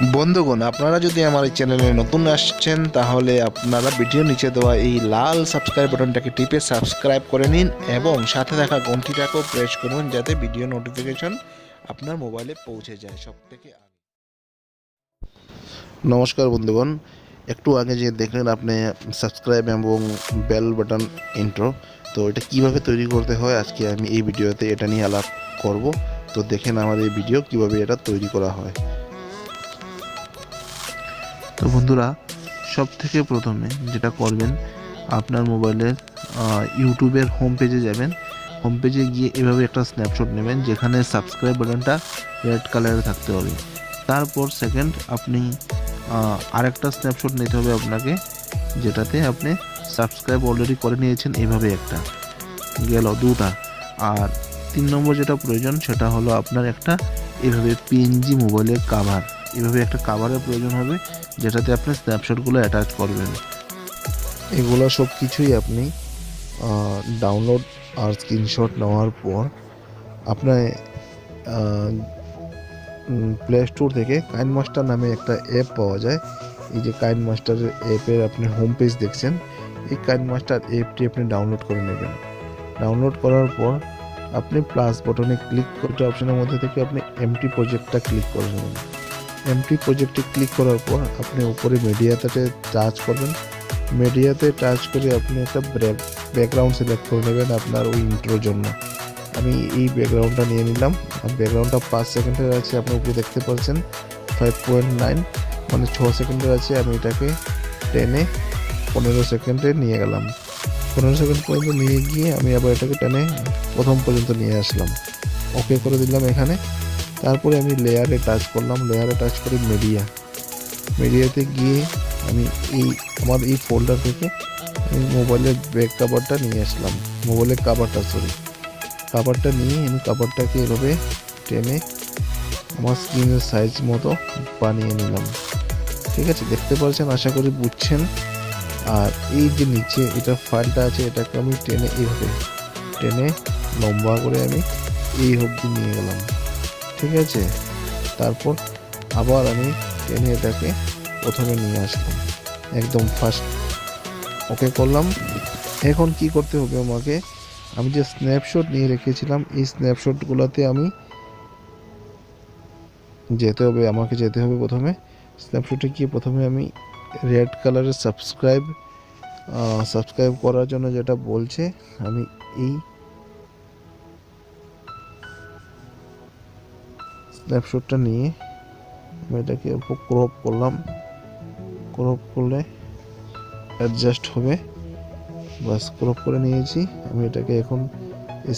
বন্ধুগণ, আপনারা যদি আমার এই চ্যানেলে নতুন আসছেন তাহলে আপনারা ভিডিও নিচে দেওয়া এই লাল সাবস্ক্রাইব বাটনটাকে টিপে সাবস্ক্রাইব করে নিন এবং সাথে থাকা ঘন্টিটাকেও প্রেস করুন যাতে ভিডিও নোটিফিকেশন আপনার মোবাইলে পৌঁছে যায় সব থেকে আগে। নমস্কার বন্ধুগণ, একটু আগে যে দেখলেন আপনি সাবস্ক্রাইব এবং বেল বাটন ইন্ট্রো, তো এটা কিভাবে তৈরি করতে হয় আজকে আমি এই ভিডিওতে এটা নিয়ে আলাপ করব। তো দেখেন আমার এই ভিডিও কিভাবে এটা তৈরি করা হয়। তো বন্ধুরা, সব থেকে প্রথমে যেটা করবেন, আপনার মোবাইলের ইউটিউবের হোম পেজে যাবেন। হোম পেজে গিয়ে এভাবে একটা স্ন্যাপশট নেবেন যেখানে সাবস্ক্রাইব বাটনটা রেড কালারে থাকতে হবে। তারপর সেকেন্ড আপনি আরেকটা স্ন্যাপশট নিতে হবে আপনাকে, যেটাতে আপনি সাবস্ক্রাইব অলরেডি করে নিয়েছেন, এইভাবে একটা গেল দুটা। আর 3 নম্বর যেটা প্রয়োজন সেটা হলো আপনার একটা এভাবে পিএনজি মোবাইলের কাভার, এভাবে একটা কাভারের প্রয়োজন হবে যেটাতে আপনি স্ন্যাপশটগুলো অ্যাটাচ করবেন। এগুলো সব কিছুই আপনি ডাউনলোড আর স্ক্রিনশট নেওয়ার পর আপনার প্লে স্টোর থেকে কাইনমাস্টার নামে একটা অ্যাপ পাওয়া যায়। এই যে কাইনমাস্টারের অ্যাপের আপনি হোম পেজ দেখছেন, এই কাইনমাস্টার অ্যাপটি আপনি ডাউনলোড করে নেবেন। ডাউনলোড করার পর আপনি প্লাস বাটনে ক্লিক করতে অপশনের মধ্যে থেকে আপনি এমটি প্রজেক্টটা ক্লিক করে নেবেন। এমটি প্রজেক্টে ক্লিক করার পর আপনি উপরে মিডিয়াতে টাচ করবেন। মিডিয়াতে টাচ করে আপনি একটা ব্যাকগ্রাউন্ড সিলেক্ট করে নেবেন আপনার ওই ইন্ট্রোর জন্য। আমি এই ব্যাকগ্রাউন্ডটা নিয়ে নিলাম। আর ব্যাকগ্রাউন্ডটা 5 সেকেন্ডের আছে, আপনি উপরে দেখতে পাচ্ছেন 5.9, মানে 6 সেকেন্ডের আছে। আমি এটাকে টেনে 15 সেকেন্ডে নিয়ে গেলাম। 15 সেকেন্ড পর্যন্ত নিয়ে গিয়ে আমি আবার এটাকে টেনে প্রথম পর্যন্ত নিয়ে আসলাম, ওকে করে দিলাম এখানে। তারপরে আমি লেয়ারে টাচ করলাম, লেয়ারে টাচ করে মিডিয়াতে গিয়ে আমি আমার এই ফোল্ডার থেকে আমি মোবাইলের ব্যাক কাভারটা নিয়ে আসলাম, মোবাইলের কাভারটা নিয়ে আমি কাভারটাকে এভাবে টেনে আমার স্ক্রিনের সাইজ মতো বানিয়ে নিলাম। ঠিক আছে, দেখতে পাচ্ছেন, আশা করি বুঝছেন। আর এই যে নিচে এটা ফাইলটা আছে, এটাকে আমি টেনে লম্বা করে আমি এই অবধি নিয়ে গেলাম। ঠিক আছে, তারপর আবার আমি টেনে এটাকে প্রথমে নিয়ে আসলাম, একদম ফার্স্ট ওকে করলাম। এখন কি করতে হবে আমাকে, আমি যে স্ন্যাপশট নিয়ে রেখেছিলাম এই স্ন্যাপশটগুলোতে আমাকে যেতে হবে প্রথমে। স্ন্যাপশটে গিয়ে প্রথমে আমি রেড কালারের সাবস্ক্রাইব করার জন্য যেটা বলছে, আমি এই স্ন্যাপশটটা নিয়ে আমি এটাকে অল্প ক্রপ করলাম। ক্রপ করলে অ্যাডজাস্ট হবে, বাস ক্রপ করে নিয়েছি। আমি এটাকে এখন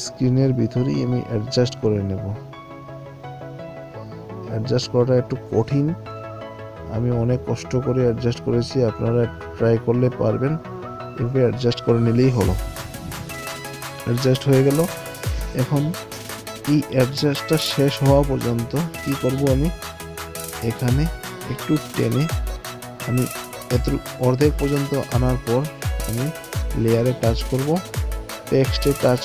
স্ক্রিনের ভিতরেই আমি অ্যাডজাস্ট করে নেব। অ্যাডজাস্ট করাটা একটু কঠিন, আমি অনেক কষ্ট করে অ্যাডজাস্ট করেছি, আপনারা ট্রাই করলে পারবেন। এভাবে অ্যাডজাস্ট করে নিলেই হলো। অ্যাডজাস্ট হয়ে গেল। এখন এই অ্যাডজাস্টটা শেষ হওয়া পর্যন্ত কি করব, আমি এখানে একটু টেনে আমি অর্ধেক পর্যন্ত আনার পর আমি লেয়ারে টাচ করব, টেক্সটে টাচ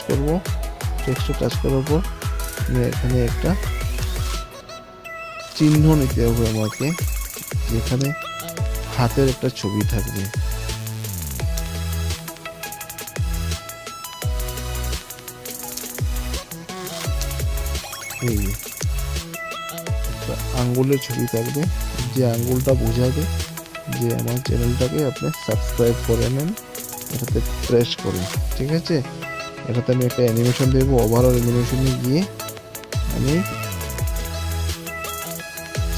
করার পর আমি এখানে একটা চিহ্ন নিতে হবে আমাকে, যেখানে হাতের একটা ছবি থাকবে। এই একটা আঙ্গুলের ছবি থাকবে, যে আঙ্গুলটা বোঝাবে যে আমার চ্যানেলটাকে আপনি সাবস্ক্রাইব করে নেন, এটাতে প্রেস করে। ঠিক আছে, এটাতে আমি একটা অ্যানিমেশন দেবো। ওভারঅল অ্যানিমেশনে গিয়ে আমি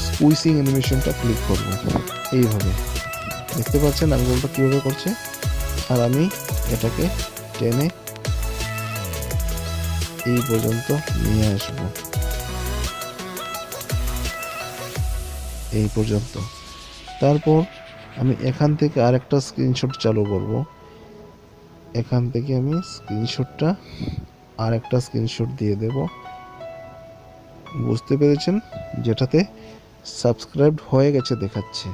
স্কুইসিং অ্যানিমেশনটা ক্লিক করব। এইভাবে দেখতে পাচ্ছেন আঙ্গুলটা কীভাবে করছে। আর আমি এটাকে টেনে এই পর্যন্ত নিয়ে আসবো, এই পর্যন্ত। তারপর আমি এখান থেকে আরেকটা স্ক্রিনশট চালু করব। এখান থেকে আমি আরেকটা স্ক্রিনশট দিয়ে দেব, বুঝতে পেরেছেন, যেটাতে সাবস্ক্রাইব হয়ে গেছে দেখাচ্ছে।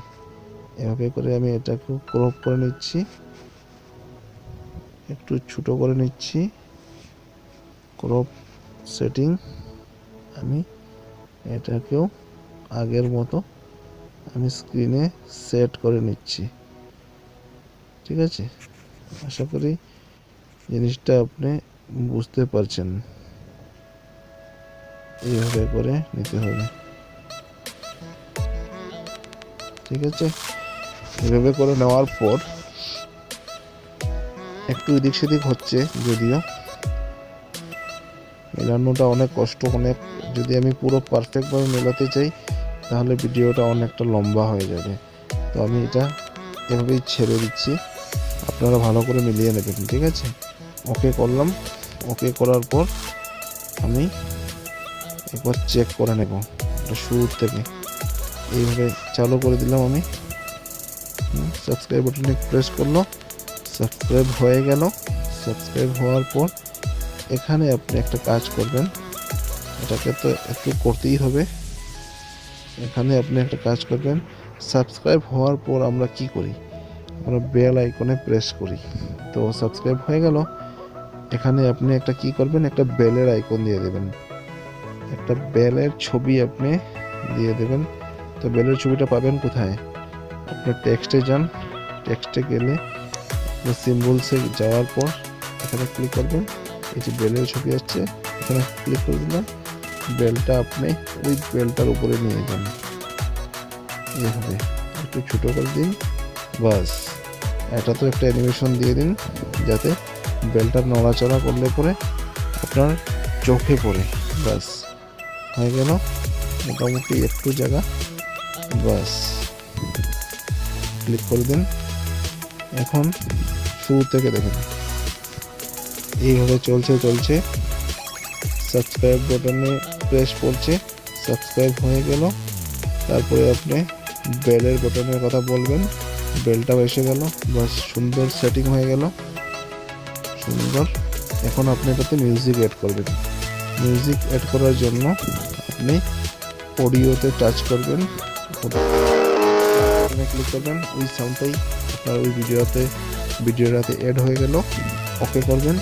এভাবে করে আমি এটাকে ক্রপ করে নিচ্ছি, একটু ছোট করে নিচ্ছি, ক্রপ সেটিং। আমি এটাকেও আগের মতো আমি স্ক্রিনে সেট করে নিচ্ছি। ঠিক আছে, আশা করি জিনিসটা আপনি বুঝতে পারছেন। এইভাবে করে নিতে হবে। ঠিক আছে, এভাবে করে নেওয়ার পর একটু এদিক সেদিক হচ্ছে, যদিও মেলানোটা অনেক কষ্ট। অনেক, যদি আমি পুরো পারফেক্টভাবে মেলাতে চাই তাহলে ভিডিওটা অনেকটা লম্বা হয়ে যাবে। তো আমি এটা এভাবেই ছেড়ে দিচ্ছি, আপনারা ভালো করে মিলিয়ে নেবেন। ঠিক আছে, ওকে করলাম। ওকে করার পর আমি একবার চেক করে নেব শুরু থেকে। এইভাবে চালু করে দিলাম আমি, সাবস্ক্রাইব বাটনে প্রেস করলো, সাবস্ক্রাইব হয়ে গেল। সাবস্ক্রাইব হওয়ার পর এখানে আপনি একটা কাজ করবেন, এটাকে তো একটু করতেই হবে। এখানে আপনি একটা কাজ করবেন, সাবস্ক্রাইব হওয়ার পর আমরা কি করি, আমরা বেল আইকনে প্রেস করি। তো সাবস্ক্রাইব হয়ে গেল, এখানে আপনি একটা কি করবেন, একটা বেলের আইকন দিয়ে দেবেন, একটা বেলের ছবি আপনি দিয়ে দেবেন। তো বেলের ছবিটা পাবেন কোথায়, আপনার টেক্সটে যান, টেক্সটে গেলে সিম্বলসে যাওয়ার পর এখানে ক্লিক করবেন, এই যে বেলের ছবি আসছে এখানে ক্লিক করে দিলাম। বেলটা আপনি ওই বেলটার উপরে নিয়ে যান, এইভাবে একটু ছোটো করে দিন। বাস, এটা তো একটা অ্যানিমেশন দিয়ে দিন যাতে বেলটা নড়াচড়া করলে পরে আপনার চোখে পড়ে। বাস, হয়ে গেল মোটামুটি একটু জায়গা। বাস, ক্লিক করে দিন। এখন শুরু থেকে দেখেন, এইভাবে চলছে সাবস্ক্রাইব বাটনে প্রেস করছে, সাবস্ক্রাইব হয়ে গেল। তারপরে আপনি বেলের বাটনের কথা বলবেন, বেলটাও এসে গেল। বাস, সুন্দর সেটিং হয়ে গেল, সুন্দর। এখন আপনি এটাতে মিউজিক অ্যাড করবেন। মিউজিক অ্যাড করার জন্য আপনি অডিওতে টাচ করবেন, ক্লিক করবেন, ওই সাউন্ডটাই আপনার ওই ভিডিওটাতে অ্যাড হয়ে গেল। ওকে করবেন,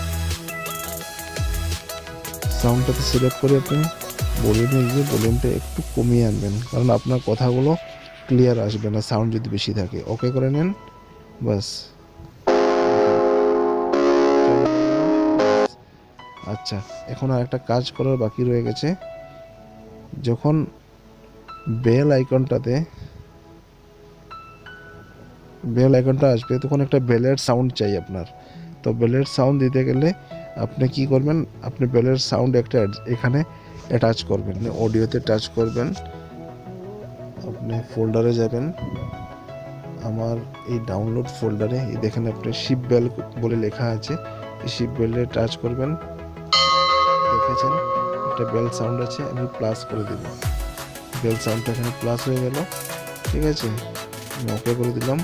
সাউন্ডটাতে সিলেক্ট করে আপনি ভলিউমে গিয়ে ভলিউমটা একটু কমিয়ে আনবেন, কারণ আপনার কথাগুলো ক্লিয়ার আসবে না সাউন্ড যদি বেশি থাকে। ওকে করে নেন, বাস। আচ্ছা, এখন আর একটা কাজ করার বাকি রয়ে গেছে। যখন বেল আইকনটা আসবে তখন একটা বেলের সাউন্ড চাই আপনার। তো বেলের সাউন্ড দিতে গেলে আপনি কি করবেন, আপনি বেলের সাউন্ড একটা এখানে অ্যাটাচ করবেন, অডিওতে টাচ করবেন। আপনি ফোল্ডারে যাবেন, আমার এই ডাউনলোড ফোল্ডারে এই দেখেন আপনি শিপ বেল বলে লেখা আছে, এই শিপ বেলে টাচ করবেন। দেখেছেন একটা বেল সাউন্ড আছে, আমি প্লাস করে দেব, বেল সাউন্ডটা এখানে প্লাস হয়ে গেল। ঠিক আছে, আমি ওকে করে দিলাম,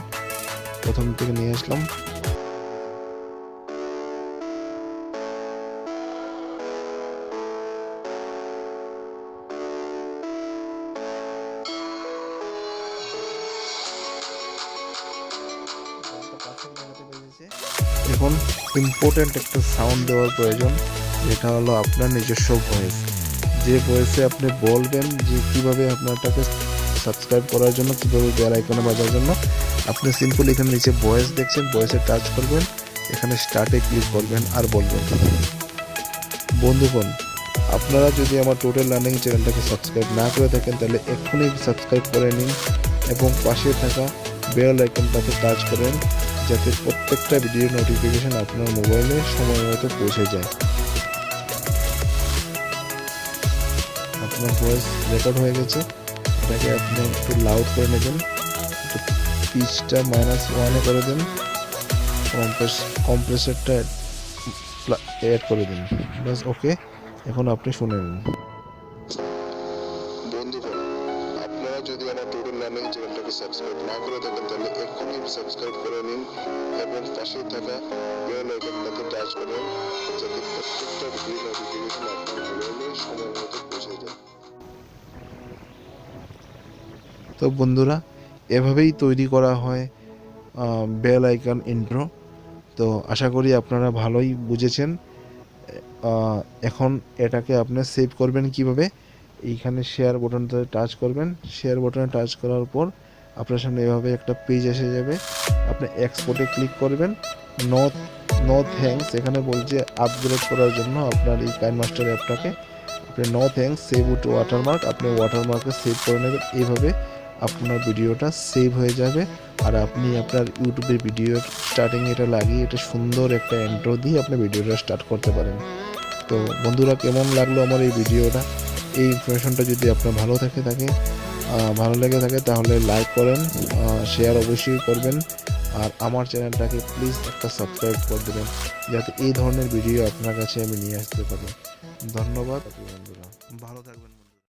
প্রথম থেকে নিয়ে আসলাম। এখন ইম্পর্টেন্ট একটা সাউন্ড দেওয়ার প্রয়োজন, যেটা হলো আপনার নিজস্ব ভয়েস। যে ভয়েসে আপনি বলবেন যে কীভাবে আপনারটাকে সাবস্ক্রাইব করার জন্য, কীভাবে বেল আইকনে বাজার জন্য। আপনি সিম্পল এখানে নিচে ভয়েস দেখছেন, ভয়েসে টাচ করবেন, এখানে স্টার্টে ক্লিক করবেন আর বলবেন। বন্ধুগণ, আপনারা যদি আমার টোটাল লার্নিং চ্যানেলটাকে সাবস্ক্রাইব না করে থাকেন তাহলে এক্ষুনি সাবস্ক্রাইব করে নিন এবং পাশে থাকা বেল আইকনটাকে টাচ করেন, যাতে প্রত্যেকটা ভিডিও নোটিফিকেশন আপনার মোবাইলে সময় মতো পৌঁছে যায়। আপনার ভয়েস রেকর্ড হয়ে গেছে, এটাকে আপনি একটু লাউড করে নেবেন, একটু পিচটা -1-এ করে দিন, কম্প্রেসরটা অ্যাড করে দিন। বাস, ওকে। এখন আপনি শুনে নিন। বন্ধুগণ, আপনারা যদি আমার টোটাল লার্নিং চ্যানেলটাকে সাবস্ক্রাইব না করে থাকেন তাহলে এক্ষুনি সাবস্ক্রাইব করে নিন এবং পাশে থাকা বেল আইকনটাকে টাচ করুন, যাতে প্রত্যেকটা ভিডিও নোটিফিকেশন আপনার মোবাইলে সময় মতো পৌঁছে যায়। তো বন্ধুরা, এভাবেই তৈরি করা হয় বেল আইকন ইন্ট্রো। তো আশা করি আপনারা ভালোই বুঝেছেন। এখন এটাকে আপনি সেভ করবেন কিভাবে, এইখানে শেয়ার বাটনটাতে টাচ করবেন। শেয়ার বাটনে টাচ করার পর আপনার সামনে এভাবে একটা পেজ এসে যাবে। আপনি এক্সপোর্টে ক্লিক করবেন। নো নো থ্যাঙ্কস এখানে বলছে আপগ্রেড করার জন্য আপনার এই কাইনমাস্টার অ্যাপটাকে। আপনি no thanks save with watermark, আপনি ওয়াটারমার্কে সেভ করে নেবেন। এইভাবে আপনার ভিডিওটা সেভ হয়ে যাবে। আর আপনি আপনার ইউটিউবের ভিডিওর স্টার্টিংয়ে এটা লাগিয়ে এটা সুন্দর একটা ইন্ট্রো দিয়ে আপনি ভিডিওটা স্টার্ট করতে পারেন। তো বন্ধুরা, কেমন লাগলো আমার এই ভিডিওটা? এই ইনফরমেশনটা যদি আপনার ভালো লেগে থাকে তাহলে লাইক করেন, শেয়ার অবশ্যই করবেন। আর আমার চ্যানেলটাকে প্লিজ একটা সাবস্ক্রাইব করে দেবেন, যাতে এই ধরনের ভিডিও আপনার কাছে আমি নিয়ে আসতে পারি। ধন্যবাদ।